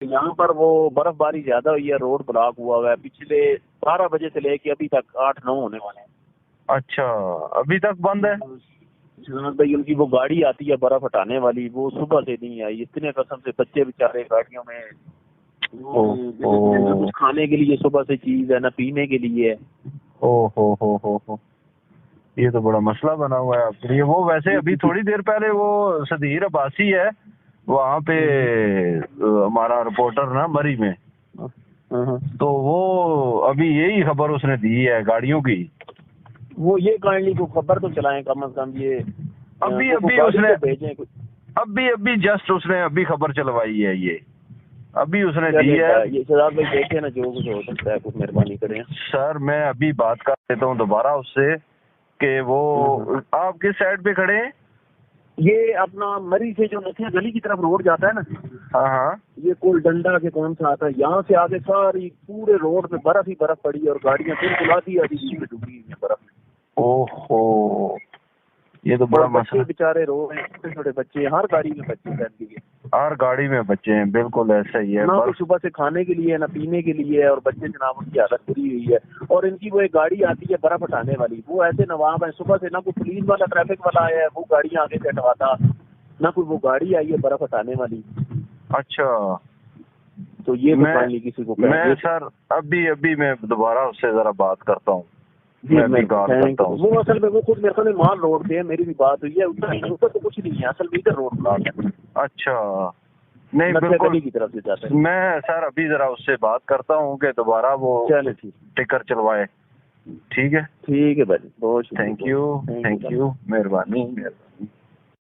یہاں پر وہ برف باری زیادہ ہوئی ہے، روڈ بلاک ہوا ہوا ہے پچھلے 12 بجے سے لے کے ابھی تک 8-9 ہونے والے ہیں۔ اچھا ابھی تک بند ہے؟ جناب بھائی ان کی وہ گاڑی آتی ہے برف ہٹانے والی، وہ صبح سے نہیں آئی، اتنے قسم سے بچے بےچارے گاڑیوں میں، نہ کچھ کھانے کے لیے صبح سے چیز ہے نہ پینے کے لیے۔ ہو یہ تو بڑا مسئلہ بنا ہوا ہے آپ کے لیے۔ وہ ویسے ابھی تھوڑی دیر پہلے وہ صدیر عباسی ہے وہاں پہ ہمارا رپورٹر نا مری میں، تو وہ ابھی یہی خبر اس نے دی ہے گاڑیوں کی۔ وہ یہ کائنڈلی کو خبر تو چلائیں کم از کم، یہ ابھی اس نے ابھی جسٹ اس نے ابھی خبر چلوائی ہے، یہ ابھی اس نے دی ہے۔ یہ شہزاد بھائی دیکھیں نا جو کچھ ہو سکتا ہے کچھ مہربانی کریں سر۔ میں ابھی بات کر لیتا ہوں دوبارہ اس سے کہ وہ آپ کس سائڈ پہ کھڑے ہیں؟ یہ اپنا مری سے جو نسیا گلی کی طرف روڈ جاتا ہے نا، ہاں یہ کول ڈنڈا کے کون سا آتا ہے، یہاں سے آگے ساری پورے روڈ پہ برف ہی برف پڑی ہے اور گاڑیاں بالکل آدھی ڈوبی ہوئی ہیں برف میں۔ اوہو یہ تو بڑا مسئلہ۔ بےچارے رو رہے ہیں، چھوٹے چھوٹے بچے، ہر گاڑی میں بچے رہتی ہے، ہر گاڑی میں بچے ہیں، بالکل ایسا ہی ہے۔ نہ تو صبح سے کھانے کے لیے نہ پینے کے لیے، اور بچے جناب ان کی حالت بری ہوئی ہے۔ اور ان کی وہ ایک گاڑی آتی ہے برف ہٹانے والی، وہ ایسے نواب ہیں، صبح سے نہ کوئی پولیس والا ٹریفک والا آیا ہے وہ گاڑیاں آگے سے ہٹواتا، نہ کوئی وہ گاڑی آئی ہے برف ہٹانے والی۔ اچھا تو یہ کسی کو میں سر ابھی میں دوبارہ اس سے ذرا بات کرتا ہوں۔ وہ اصل میں وہ خود میرے خیال میں مال روڈ پہ ہے، میری بھی بات ہوئی ہے، ادھر تو کچھ نہیں ہے، اصل میں ادھر روڈ بلاک ہے۔ اچھا نہیں بالکل کی طرف سے جاتا ہے۔ میں سر ابھی ذرا اس سے بات کرتا ہوں کہ دوبارہ وہ ٹکر چلوائے۔ ٹھیک ہے بھائی، بہت تھینک یو مہربانی۔